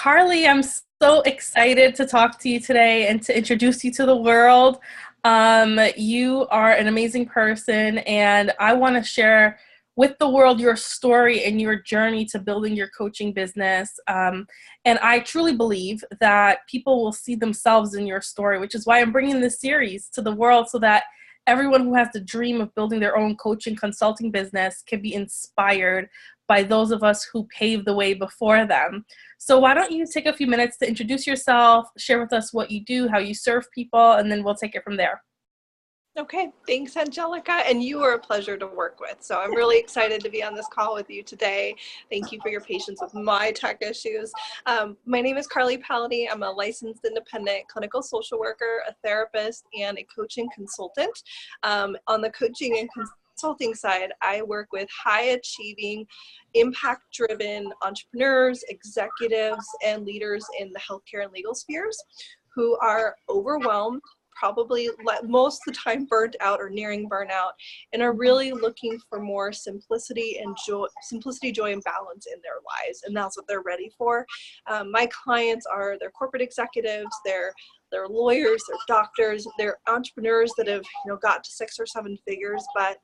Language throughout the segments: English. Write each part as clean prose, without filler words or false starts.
Carly, I'm so excited to talk to you today and to introduce you to the world. You are an amazing person, and I want to share with the world your story and your journey to building your coaching business. And I truly believe that people will see themselves in your story, which is why I'm bringing this series to the world so that everyone who has the dream of building their own coaching consulting business can be inspired by those of us who paved the way before them. So why don't you take a few minutes to introduce yourself, share with us what you do, how you serve people, and then we'll take it from there. Okay, thanks, Angelica. And you are a pleasure to work with. So I'm really excited to be on this call with you today. Thank you for your patience with my tech issues. My name is Carly Pallady. I'm a licensed independent clinical social worker, a therapist, and a coaching consultant. On the coaching and consulting side, I work with high achieving, impact driven entrepreneurs, executives, and leaders in the healthcare and legal spheres who are overwhelmed, probably most of the time burnt out or nearing burnout, and are really looking for more simplicity, joy, and balance in their lives. And that's what they're ready for. My clients are their corporate executives, they're lawyers, they're doctors, they're entrepreneurs that have got to 6 or 7 figures, but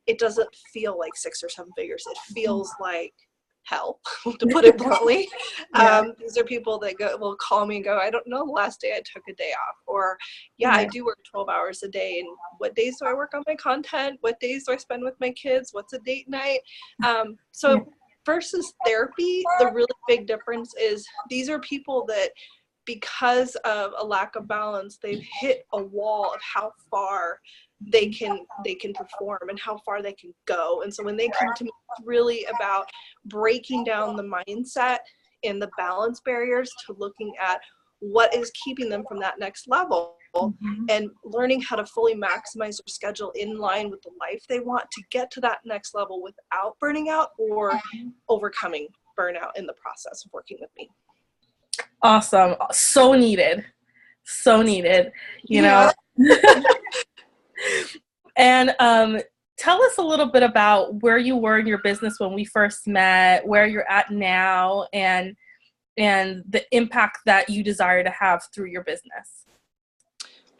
it doesn't feel like 6 or 7 figures. It feels like hell, to put it bluntly. These are people that will call me and go, I don't know the last day I took a day off, or I do work 12 hours a day, and what days do I work on my content? What days do I spend with my kids? What's a date night? So versus therapy, the really big difference is these are people that, because of a lack of balance, they've hit a wall of how far they can perform and how far they can go. And so when they come to me, it's really about breaking down the mindset and the balance barriers to looking at what is keeping them from that next level, and learning how to fully maximize their schedule in line with the life they want to get to that next level without burning out or overcoming burnout in the process of working with me. Awesome. So needed. So needed, you know. And tell us a little bit about where you were in your business when we first met, where you're at now, and the impact that you desire to have through your business.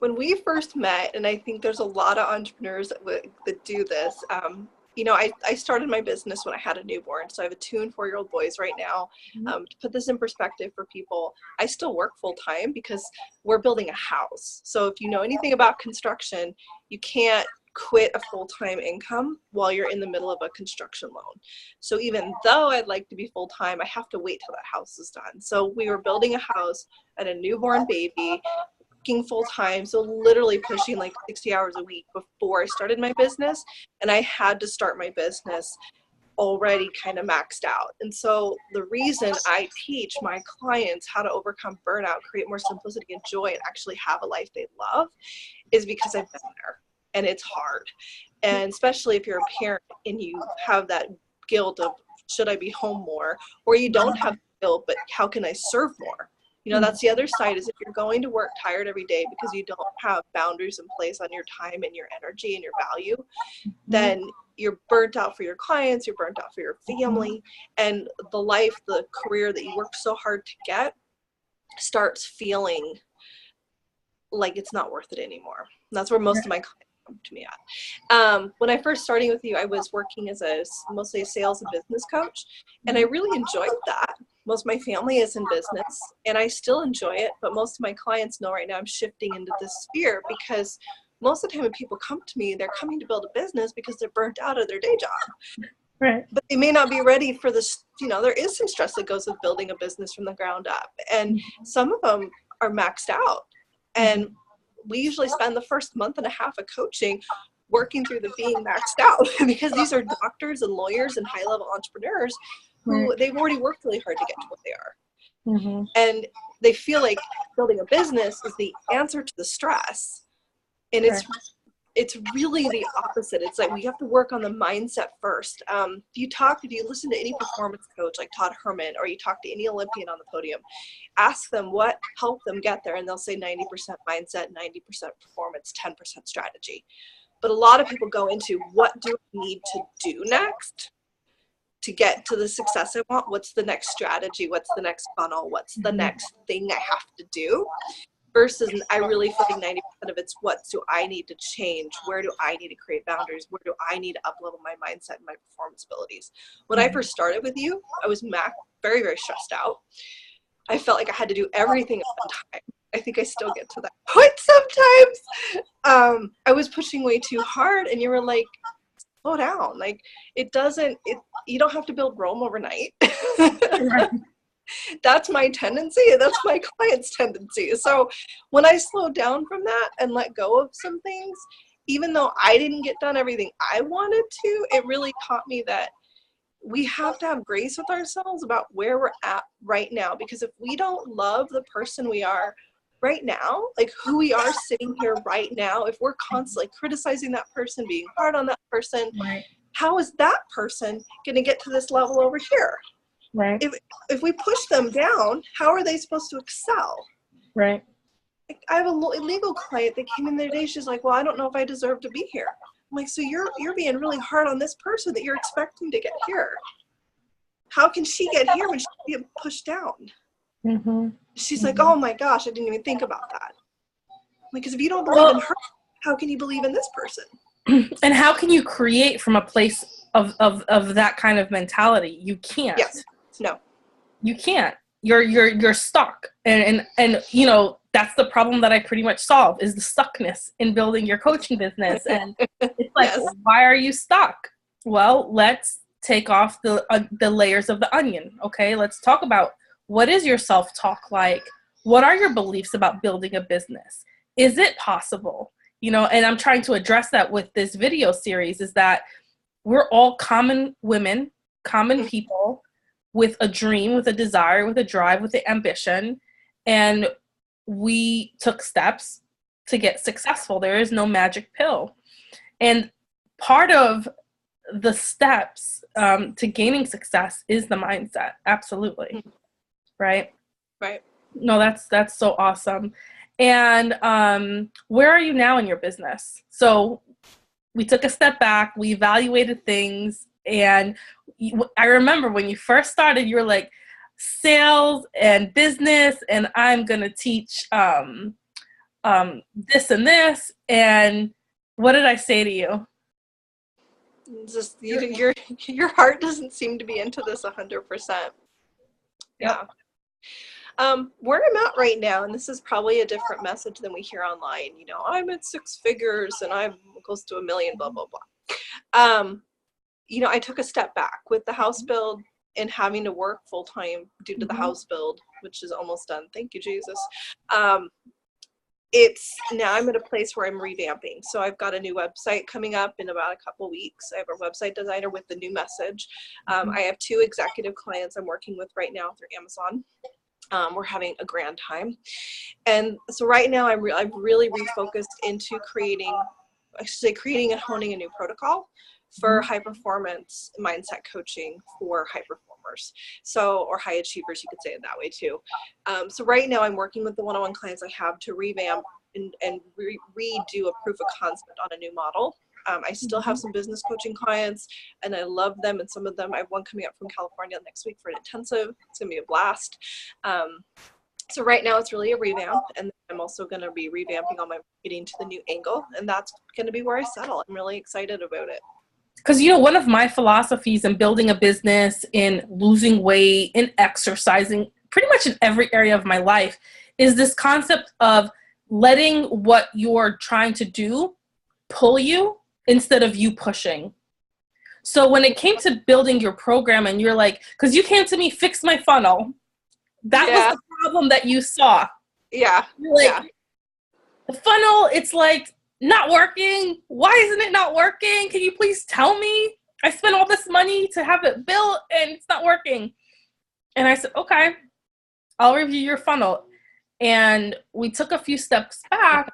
When we first met, and I think there's a lot of entrepreneurs that do this, I started my business when I had a newborn. So I have a 2 and 4-year-old boys right now. To put this in perspective for people, I still work full time because we're building a house. So if you know anything about construction, you can't quit a full-time income while you're in the middle of a construction loan. So even though I'd like to be full-time, I have to wait till that house is done. So we were building a house and a newborn baby, working full-time, so literally pushing like 60 hours a week before I started my business. And I had to start my business already kind of maxed out. And so the reason I teach my clients how to overcome burnout, create more simplicity and joy, and actually have a life they love is because I've been there. And it's hard. And especially if you're a parent and you have that guilt of, should I be home more? Or you don't have guilt, but how can I serve more? That's the other side, is if you're going to work tired every day because you don't have boundaries in place on your time and your energy and your value, then you're burnt out for your clients, you're burnt out for your family, and the career that you worked so hard to get starts feeling like it's not worth it anymore. And that's where most of my clients come to me at. When I first started with you, I was working as mostly a sales and business coach, and I really enjoyed that. Most of my family is in business, and I still enjoy it, but most of my clients know right now I'm shifting into this sphere, because most of the time when people come to me, they're coming to build a business because they're burnt out of their day job. Right. But they may not be ready for this. There is some stress that goes with building a business from the ground up, and some of them are maxed out. And we usually spend the first month and a half of coaching working through the being maxed out because these are doctors and lawyers and high-level entrepreneurs who they've already worked really hard to get to what they are. And they feel like building a business is the answer to the stress. And it's really the opposite. It's like we have to work on the mindset first. If you listen to any performance coach like Todd Herman, or you talk to any Olympian on the podium, ask them what helped them get there, and they'll say 90% mindset, 90% performance, 10% strategy. But a lot of people go into, what do I need to do next? to get to the success I want, what's the next strategy? What's the next funnel? What's the next thing I have to do? Versus I really feel like 90% of it's what do I need to change? Where do I need to create boundaries? Where do I need to up-level my mindset and my performance abilities? When I first started with you, I was very, very stressed out. I felt like I had to do everything at one time. I think I still get to that point sometimes. I was pushing way too hard, and you were like, slow down. Like, you don't have to build Rome overnight. That's my tendency. That's my client's tendency. So when I slowed down from that and let go of some things, even though I didn't get done everything I wanted to, it really taught me that we have to have grace with ourselves about where we're at right now. Because if we don't love the person we are right now, like who we are sitting here right now, if we're constantly criticizing that person, being hard on that person, right. How is that person going to get to this level over here? Right. If we push them down, how are they supposed to excel? Right. I have a legal client that came in the other day. She's like, well, I don't know if I deserve to be here. I'm like, so you're being really hard on this person that you're expecting to get here. How can she get here when she's being pushed down? Mm-hmm. She's like, oh my gosh, I didn't even think about that. Because if you don't believe in her, how can you believe in this person? And how can you create from a place of that kind of mentality? You can't. Yes. No. You can't. You're stuck. And you know, that's the problem that I pretty much solve, is the stuckness in building your coaching business. And it's like, Yes. Why are you stuck? Well, let's take off the layers of the onion. Okay, let's talk about, what is your self-talk like? What are your beliefs about building a business? Is it possible? You know, and I'm trying to address that with this video series, is that we're all common women, common people with a dream, with a desire, with a drive, with the ambition. And we took steps to get successful. There is no magic pill. And part of the steps to gaining success is the mindset. Absolutely. Right? Right. No, that's so awesome. And where are you now in your business? So we took a step back, we evaluated things, and I remember when you first started, you were like, sales and business, and I'm going to teach this and this. And what did I say to you? Just your heart doesn't seem to be into this 100%. Yeah. Where I'm at right now, and this is probably a different message than we hear online, you know, I'm at 6 figures and I'm close to $1 million, blah, blah, blah. You know, I took a step back with the house build and having to work full time due to the house build, which is almost done. Thank you, Jesus. It's now I'm at a place where I'm revamping. So I've got a new website coming up in about a couple weeks. I have a website designer with the new message. I have 2 executive clients I'm working with right now through Amazon. We're having a grand time. And so right now I've really refocused into creating and honing a new protocol for high performance mindset coaching for high performers. So, or high achievers, you could say it that way too. So right now I'm working with the one-on-one clients I have to revamp and redo a proof of concept on a new model. I still have some business coaching clients and I love them. And some of them, I have one coming up from California next week for an intensive. It's gonna be a blast. So right now it's really a revamp, and I'm also going to be revamping all my marketing to the new angle, and that's going to be where I settle. I'm really excited about it. Because, you know, one of my philosophies in building a business, in losing weight, in exercising, pretty much in every area of my life, is this concept of letting what you're trying to do pull you instead of you pushing. So when it came to building your program, and you're like, because you came to me, fix my funnel. That was the problem that you saw. Yeah. Like, the funnel, it's like not working. Why isn't it not working? Can you please tell me? I spent all this money to have it built and it's not working. And I said, okay, I'll review your funnel. And we took a few steps back.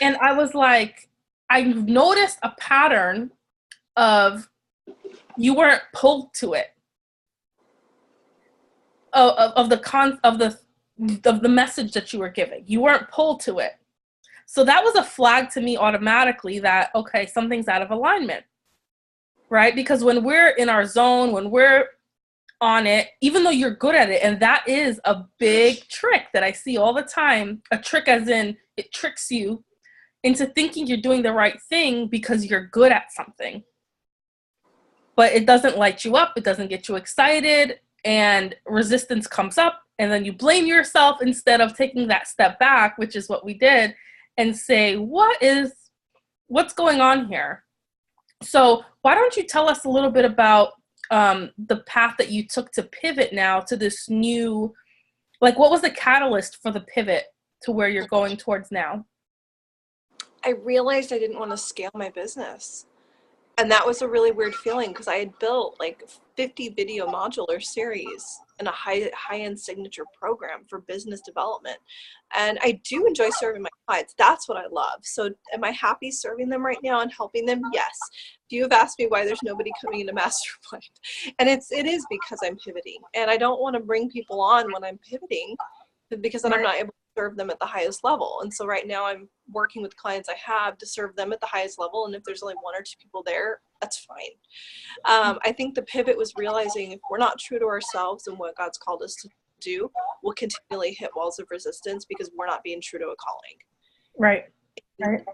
And I was like, I noticed a pattern of you weren't pulled to it. Of the message that you were giving. You weren't pulled to it. So that was a flag to me automatically that, okay, something's out of alignment. right? Because when we're in our zone, when we're on it, even though you're good at it, and that is a big trick that I see all the time, a trick as in it tricks you into thinking you're doing the right thing because you're good at something. But it doesn't light you up, it doesn't get you excited, and resistance comes up, and then you blame yourself instead of taking that step back, which is what we did, and say, what's going on here? So why don't you tell us a little bit about the path that you took to pivot now to this new, like, what was the catalyst for the pivot to where you're going towards now? I realized I didn't want to scale my business. And that was a really weird feeling because I had built like 50 video modular series and a high-end signature program for business development. And I do enjoy serving my clients. That's what I love. So am I happy serving them right now and helping them? Yes. If you have asked me why there's nobody coming into Mastermind, and it is because I'm pivoting. And I don't want to bring people on when I'm pivoting because then I'm not able to serve them at the highest level. And so right now I'm working with clients I have to serve them at the highest level. And if there's only one or two people there, that's fine. I think the pivot was realizing if we're not true to ourselves and what God's called us to do, we'll continually hit walls of resistance because we're not being true to a calling. Right. Right.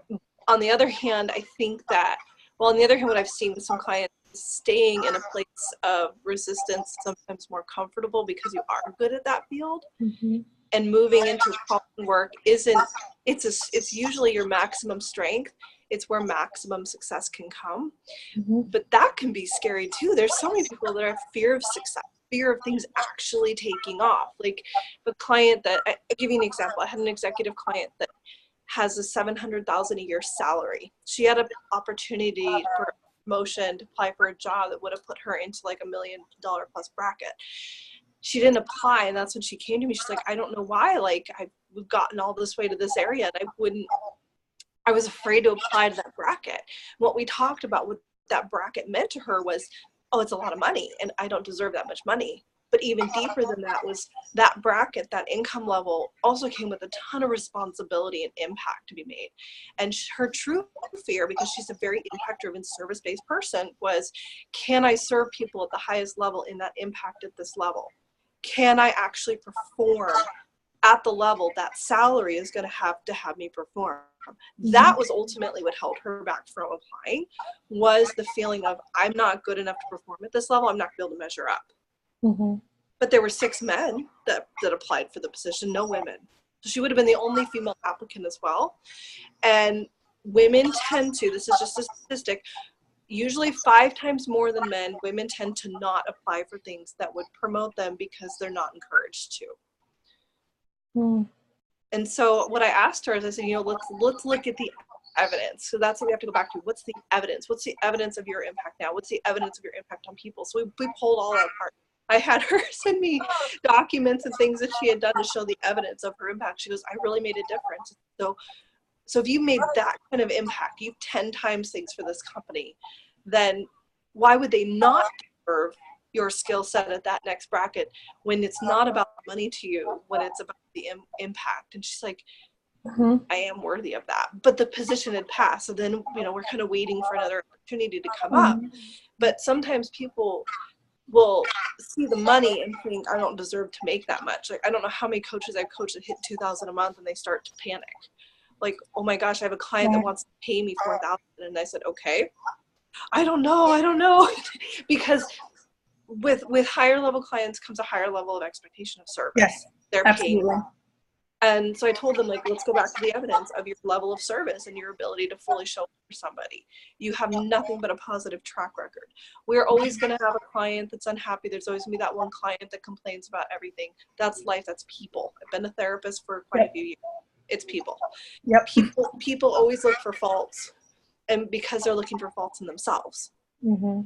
On the other hand, I think that, well, on the other hand, what I've seen with some clients is staying in a place of resistance, sometimes more comfortable because you are good at that field. Mm-hmm. And moving into calling work it's usually your maximum strength. It's where maximum success can come. Mm-hmm. But that can be scary too. There's so many people that have fear of success, fear of things actually taking off. Like the client that, I'll give you an example. I had an executive client that has a $700,000 a year salary. She had an opportunity for a promotion to apply for a job that would have put her into like $1 million plus bracket. She didn't apply, and that's when she came to me. She's like, I don't know why, like we've gotten all this way to this area and I was afraid to apply to that bracket. What we talked about, what that bracket meant to her was, oh, it's a lot of money and I don't deserve that much money. But even deeper than that was that bracket, that income level also came with a ton of responsibility and impact to be made. And her true fear, because she's a very impact-driven, service-based person, was, can I serve people at the highest level in that impact at this level? Can I actually perform at the level that salary is going to have me perform? That was ultimately what held her back from applying, was the feeling of, I'm not good enough to perform at this level. I'm not going to be able to measure up. Mm-hmm. But there were 6 men that applied for the position, no women. So she would have been the only female applicant as well. And women tend to, this is just a statistic, usually 5 times more than men, women tend to not apply for things that would promote them because they're not encouraged to. Mm. And so what I asked her is, I said, let's look at the evidence. So that's what we have to go back to. What's the evidence? What's the evidence of your impact now? What's the evidence of your impact on people? So we pulled all that apart. I had her send me documents and things that she had done to show the evidence of her impact. She goes, I really made a difference. So if you made that kind of impact, you've 10 times things for this company, then why would they not deserve your skill set at that next bracket when it's not about money to you, when it's about the impact? And she's like, Mm-hmm. I am worthy of that. But the position had passed. So then, we're kind of waiting for another opportunity to come up. But sometimes people will see the money and think, I don't deserve to make that much. Like, I don't know how many coaches I've coached that hit $2,000 a month and they start to panic. Like, oh my gosh, I have a client that wants to pay me $4,000. And I said, okay, I don't know. Because with higher level clients comes a higher level of expectation of service. Yes, they're absolutely. paying. And so I told them, like, let's go back to the evidence of your level of service and your ability to fully show up for somebody. You have nothing but a positive track record. We're always going to have a client that's unhappy. There's always going to be that one client that complains about everything. That's life. That's people. I've been a therapist for quite a few years. It's people. Yep. People always look for faults, and because they're looking for faults in themselves. Mm-hmm.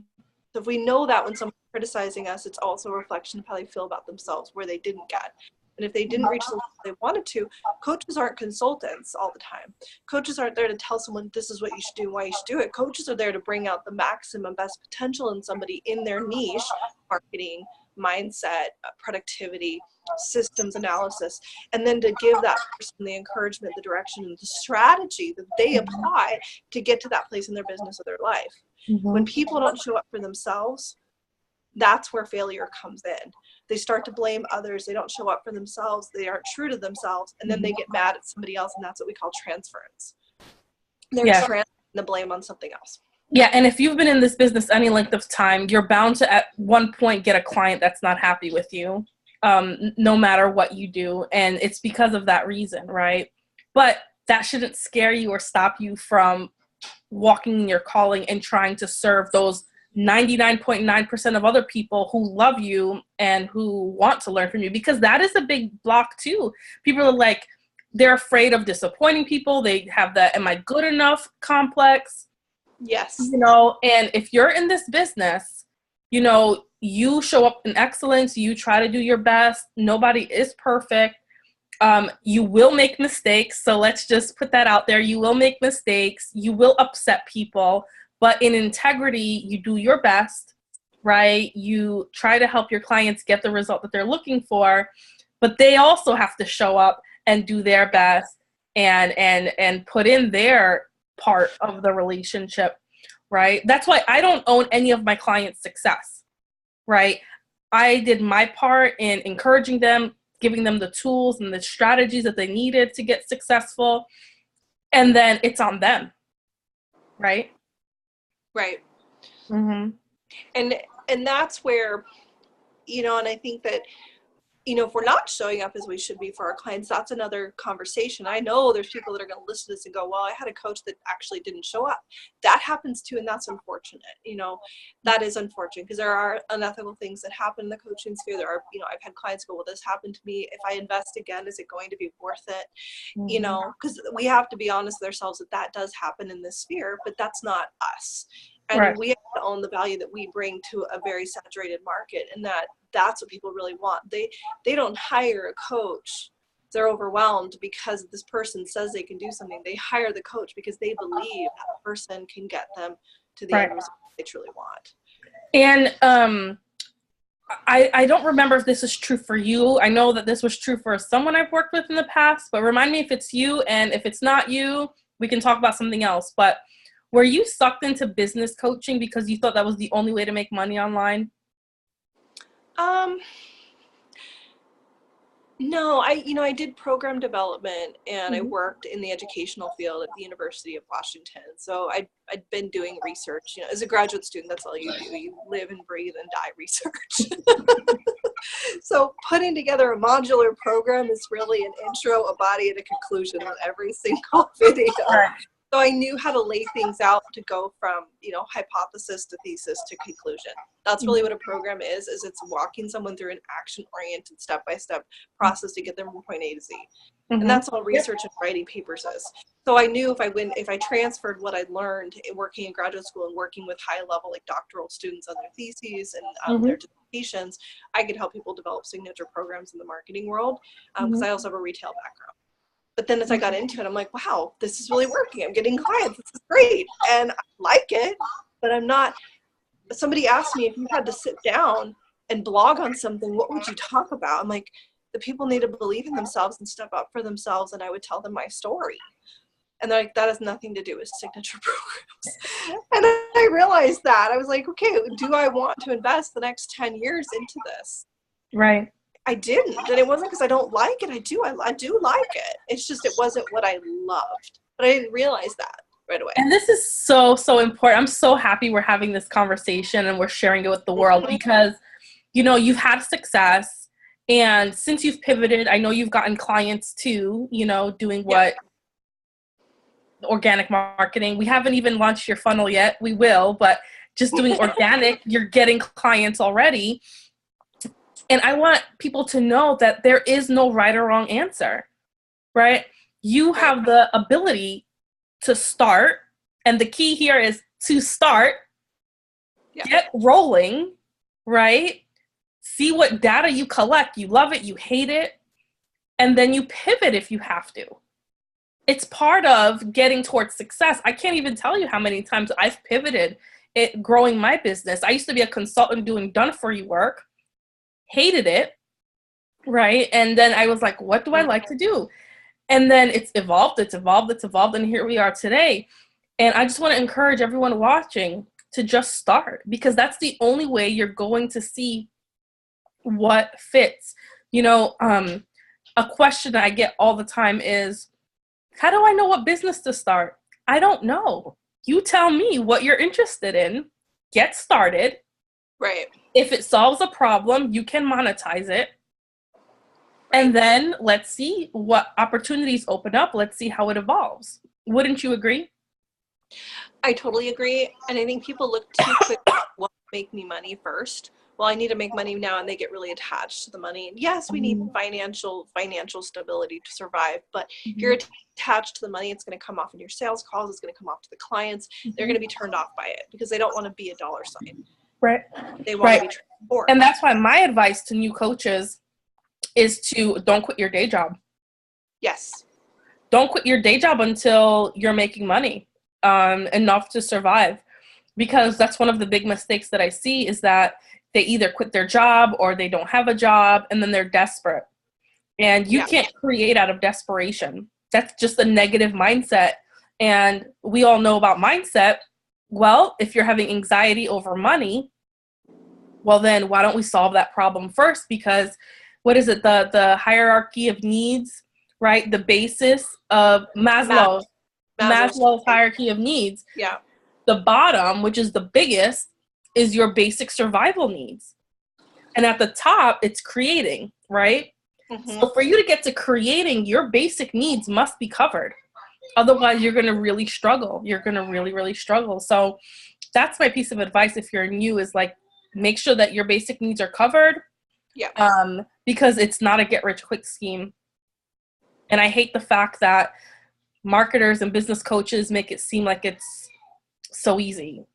So if we know that when someone's criticizing us, it's also a reflection of how they feel about themselves, where they didn't get. And if they didn't reach the level they wanted to, coaches aren't consultants all the time. Coaches aren't there to tell someone this is what you should do, why you should do it. Coaches are there to bring out the maximum best potential in somebody in their niche, marketing, mindset, productivity, systems analysis, and then to give that person the encouragement, the direction, and the strategy that they apply to get to that place in their business or their life. When people don't show up for themselves, that's where failure comes in. They start to blame others. They don't show up for themselves. They aren't true to themselves. And then they get mad at somebody else. And that's what we call transference. They're transferring the blame on something else. Yeah. And if you've been in this business any length of time, you're bound to at one point get a client that's not happy with you, no matter what you do. And it's because of that reason, right? But that shouldn't scare you or stop you from walking in your calling and trying to serve those 99.9% of other people who love you and who want to learn from you, because that is a big block too. People are like, they're afraid of disappointing people. They have the am I good enough complex. Yes. You know, and if you're in this business, you know, you show up in excellence, you try to do your best. Nobody is perfect. You will make mistakes. So let's just put that out there. You will make mistakes. You will upset people. But in integrity, you do your best, right? You try to help your clients get the result that they're looking for, but they also have to show up and do their best and put in their part of the relationship, right? That's why I don't own any of my clients' success, right? I did my part in encouraging them, giving them the tools and the strategies that they needed to get successful, and then it's on them, right? Right. Mm-hmm. And that's where, you know, and I think that, you know, if we're not showing up as we should be for our clients, that's another conversation. I know there's people that are going to listen to this and go, well, I had a coach that actually didn't show up. That happens too. And that's unfortunate. You know, that is unfortunate because there are unethical things that happen in the coaching sphere. There are, you know, I've had clients go, well, this happened to me. If I invest again, is it going to be worth it? Mm-hmm. You know, because we have to be honest with ourselves that that does happen in this sphere, but that's not us. And we have to own the value that we bring to a very saturated market, and that's what people really want. They don't hire a coach. They're overwhelmed because this person says they can do something. They hire the coach because they believe that person can get them to the end result they truly want. And I don't remember if this is true for you. I know that this was true for someone I've worked with in the past, but remind me if it's you, and if it's not you, we can talk about something else. But were you sucked into business coaching because you thought that was the only way to make money online? No, I did program development and I worked in the educational field at the University of Washington. So I'd been doing research, you know, as a graduate student, that's all you do. You live and breathe and die research. So putting together a modular program is really an intro, a body, and a conclusion on every single video. So I knew how to lay things out to go from, you know, hypothesis to thesis to conclusion. That's really what a program is it's walking someone through an action-oriented step-by-step process to get them from point A to Z. Mm-hmm. And that's all research and writing papers is. So I knew if I transferred what I'd learned in working in graduate school and working with high-level, like doctoral students on their theses and their dissertations, I could help people develop signature programs in the marketing world because I also have a retail background. But then as I got into it, I'm like, wow, this is really working. I'm getting clients. This is great. And I like it, but I'm not. Somebody asked me, if you had to sit down and blog on something, what would you talk about? I'm like, the people need to believe in themselves and step up for themselves. And I would tell them my story. And they're like, that has nothing to do with signature programs. And I realized that. I was like, okay, do I want to invest the next 10 years into this? Right. I didn't, and it wasn't because I don't like it. I do like it. It's just it wasn't what I loved, but I didn't realize that right away. And this is so important. I'm so happy we're having this conversation and we're sharing it with the world because, you know, you've had success, and since you've pivoted, I know you've gotten clients too. You know, doing what organic marketing. We haven't even launched your funnel yet. We will, but just doing organic, you're getting clients already. And I want people to know that there is no right or wrong answer, right? You have the ability to start. And the key here is to start, get rolling, right? See what data you collect. You love it, you hate it, and then you pivot if you have to. It's part of getting towards success. I can't even tell you how many times I've pivoted it growing my business. I used to be a consultant doing done-for-you work. Hated it, right? And then I was like, what do I like to do? And then it's evolved, and here we are today. And I just want to encourage everyone watching to just start, because that's the only way you're going to see what fits. A question that I get all the time is, how do I know what business to start? I don't know. You tell me what you're interested in, get started. Right. If it solves a problem, you can monetize it. Right. And then let's see what opportunities open up. Let's see how it evolves. Wouldn't you agree? I totally agree. And I think people look too quick at what will make me money first. Well, I need to make money now, and they get really attached to the money. And yes, we need financial stability to survive, but if you're attached to the money, it's going to come off in your sales calls, it's going to come off to the clients. They're going to be turned off by it because they don't want to be a dollar sign. Right. They want to be transformed. And that's why my advice to new coaches is to don't quit your day job. Yes. Don't quit your day job until you're making money enough to survive, because that's one of the big mistakes that I see, is that they either quit their job or they don't have a job, and then they're desperate. And you can't create out of desperation. That's just a negative mindset. And we all know about mindset. Well, if you're having anxiety over money, well, then why don't we solve that problem first? Because what is it? The hierarchy of needs, right? The basis of Maslow's hierarchy of needs. Yeah. The bottom, which is the biggest, is your basic survival needs. And at the top, it's creating, right? So for you to get to creating, your basic needs must be covered. Otherwise, you're going to really struggle. You're going to really, really struggle. So that's my piece of advice if you're new, is like, make sure that your basic needs are covered. Yeah. Because it's not a get-rich-quick scheme. And I hate the fact that marketers and business coaches make it seem like it's so easy.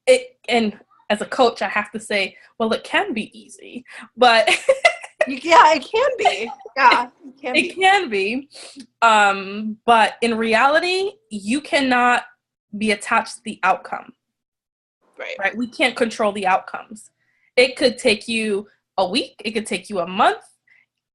And as a coach, I have to say, well, it can be easy, but yeah, it can be. Yeah, it can be. But in reality, you cannot be attached to the outcome. Right? We can't control the outcomes. It could take you a week, it could take you a month,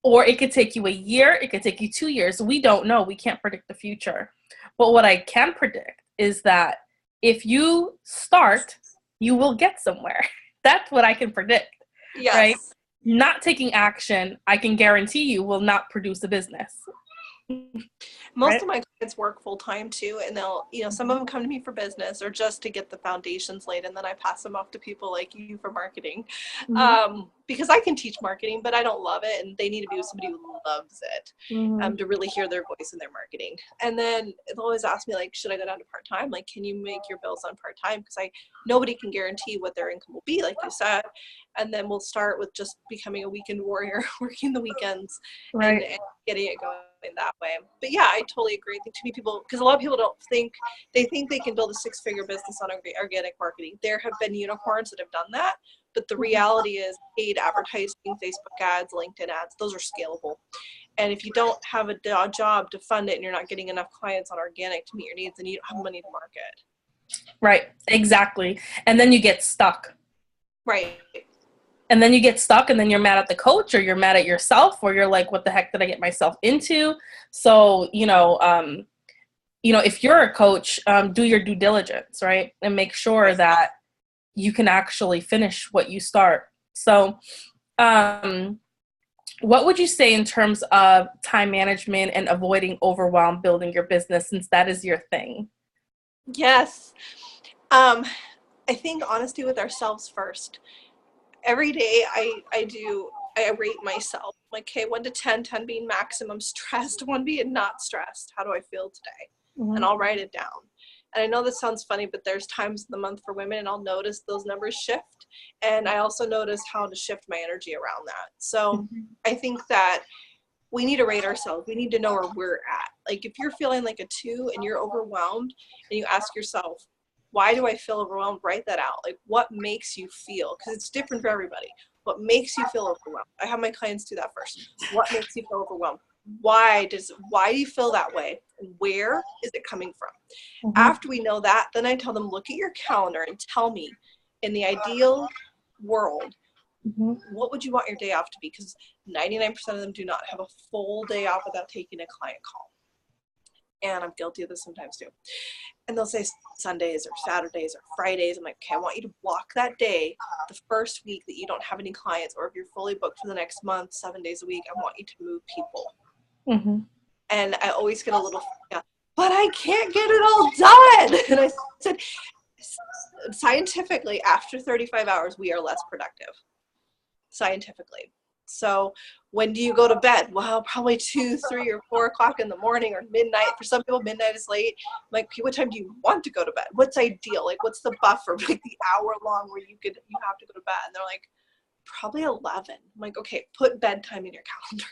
or it could take you a year, it could take you 2 years. We don't know. We can't predict the future. But what I can predict is that if you start, you will get somewhere. That's what I can predict. Yes. Right? Not taking action, I can guarantee you, will not produce a business. Most of my clients work full time too, and they'll, some of them come to me for business or just to get the foundations laid, and then I pass them off to people like you for marketing, because I can teach marketing, but I don't love it, and they need to be with somebody who loves it, to really hear their voice in their marketing. And then they'll always ask me, like, should I go down to part time? Like, can you make your bills on part time? Because nobody can guarantee what their income will be, like you said. And then we'll start with just becoming a weekend warrior, working the weekends, and getting it going that way. But yeah, I totally agree. I think too many people, because a lot of people think they can build a 6-figure business on organic marketing. There have been unicorns that have done that, but the reality is paid advertising, Facebook ads, LinkedIn ads, those are scalable. And if you don't have a job to fund it and you're not getting enough clients on organic to meet your needs, then you don't have money to market. Right, exactly. And then you get stuck. Right. And then you get stuck, and then you're mad at the coach, or you're mad at yourself, or you're like, what the heck did I get myself into? So, if you're a coach, do your due diligence, right? And make sure that you can actually finish what you start. So, what would you say in terms of time management and avoiding overwhelm building your business, since that is your thing? Yes. I think honesty with ourselves first. Every day I rate myself, like, okay, 1 to 10, 10 being maximum stressed, 1 being not stressed. How do I feel today? And I'll write it down. And I know this sounds funny, but there's times in the month for women, and I'll notice those numbers shift. And I also notice how to shift my energy around that. So I think that we need to rate ourselves. We need to know where we're at. Like, if you're feeling like a 2 and you're overwhelmed, and you ask yourself, why do I feel overwhelmed? Write that out. Like, what makes you feel? Because it's different for everybody. What makes you feel overwhelmed? I have my clients do that first. What makes you feel overwhelmed? Why do you feel that way? And where is it coming from? After we know that, then I tell them, look at your calendar and tell me, in the ideal world, what would you want your day off to be? Because 99% of them do not have a full day off without taking a client call. and I'm guilty of this sometimes too. And they'll say Sundays or Saturdays or Fridays. I'm like, okay, I want you to block that day, the first week that you don't have any clients, or if you're fully booked for the next month, 7 days a week, I want you to move people. Mm-hmm. And I always get a little, but I can't get it all done. And I said, scientifically, after 35 hours, we are less productive. Scientifically. So when do you go to bed? Well, probably 2, 3, or 4 o'clock in the morning, or midnight. For some people, midnight is late. I'm like, okay, what time do you want to go to bed? What's ideal? Like, what's the buffer? Like the hour long where you have to go to bed. And they're like, probably 11. I'm like, okay, put bedtime in your calendar.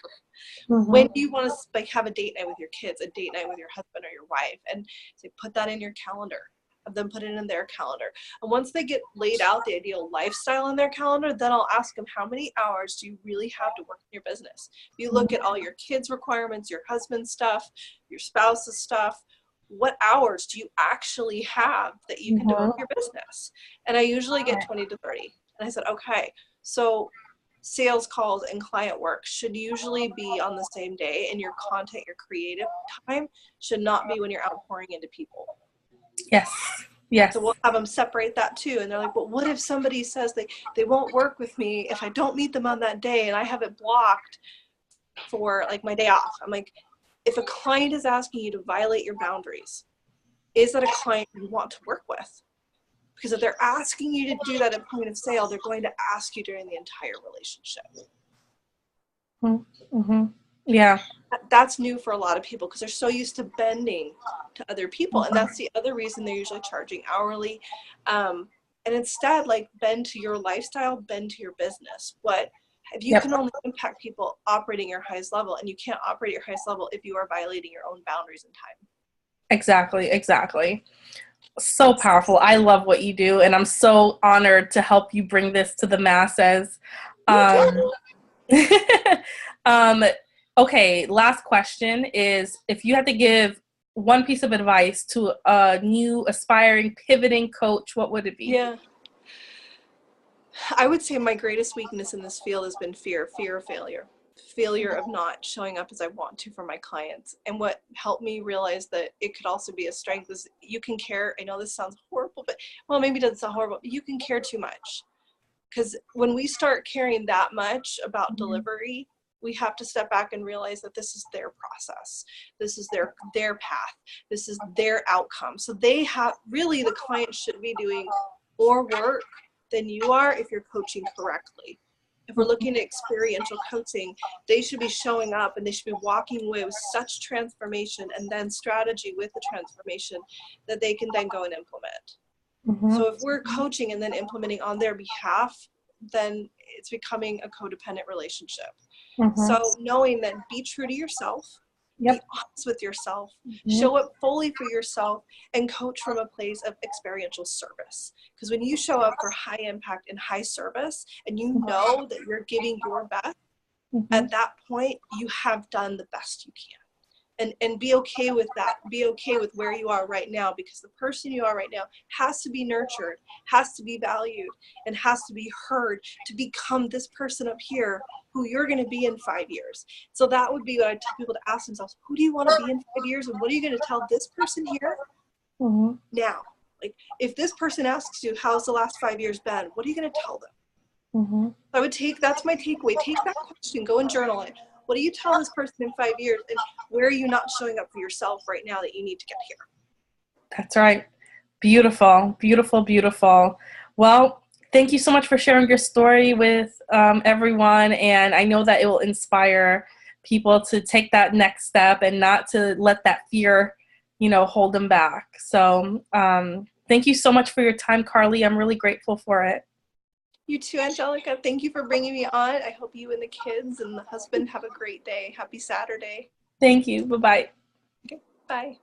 Mm-hmm. When do you want to like have a date night with your kids, a date night with your husband or your wife? And say, put that in your calendar. Have them put it in their calendar. And once they get laid out the ideal lifestyle in their calendar, then I'll ask them, how many hours do you really have to work in your business? If you look at all your kids' requirements, your husband's stuff, your spouse's stuff, what hours do you actually have that you can devote to your business? And I usually get 20 to 30. And I said, okay, so sales calls and client work should usually be on the same day, and your content, your creative time should not be when you're outpouring into people. Yes. Yes. So we'll have them separate that too. And they're like, well, what if somebody says they won't work with me if I don't meet them on that day and I have it blocked for like my day off? I'm like, if a client is asking you to violate your boundaries, is that a client you want to work with? Because if they're asking you to do that at point of sale, they're going to ask you during the entire relationship. Mm-hmm. Yeah. That's new for a lot of people because they're so used to bending to other people. And that's the other reason they're usually charging hourly. And instead, like, bend to your lifestyle, bend to your business. If you can only impact people operating your highest level, and you can't operate your highest level if you are violating your own boundaries and time. Exactly. So powerful. I love what you do, and I'm so honored to help you bring this to the masses. Okay, last question is, if you had to give one piece of advice to a new aspiring pivoting coach, what would it be? Yeah. I would say my greatest weakness in this field has been fear of failure of not showing up as I want to for my clients. And what helped me realize that it could also be a strength is you can care. I know this sounds horrible, but well, maybe it doesn't sound horrible, but you can care too much. Because when we start caring that much about delivery, we have to step back and realize that this is their process. This is their path. This is their outcome. So the client should be doing more work than you are if you're coaching correctly. If we're looking at experiential coaching, they should be showing up and they should be walking away with such transformation and then strategy with the transformation that they can then go and implement. So if we're coaching and then implementing on their behalf, then it's becoming a codependent relationship. So knowing that, be true to yourself, be honest with yourself, show up fully for yourself, and coach from a place of experiential service. Because when you show up for high impact and high service, and you know that you're giving your best, at that point, you have done the best you can. And be okay with that. Be okay with where you are right now, because the person you are right now has to be nurtured, has to be valued, and has to be heard to become this person up here who you're going to be in 5 years. So that would be what I tell people to ask themselves: who do you want to be in 5 years, and what are you going to tell this person here now? Like, if this person asks you, how's the last 5 years been, what are you going to tell them? That's my takeaway. Take that question, go and journal it. What do you tell this person in 5 years, and where are you not showing up for yourself right now that you need to get here? That's right. Beautiful. Well, thank you so much for sharing your story with everyone. And I know that it will inspire people to take that next step and not to let that fear, hold them back. So thank you so much for your time, Carly. I'm really grateful for it. You too, Angelica. Thank you for bringing me on. I hope you and the kids and the husband have a great day. Happy Saturday. Thank you. Bye-bye. Okay, bye.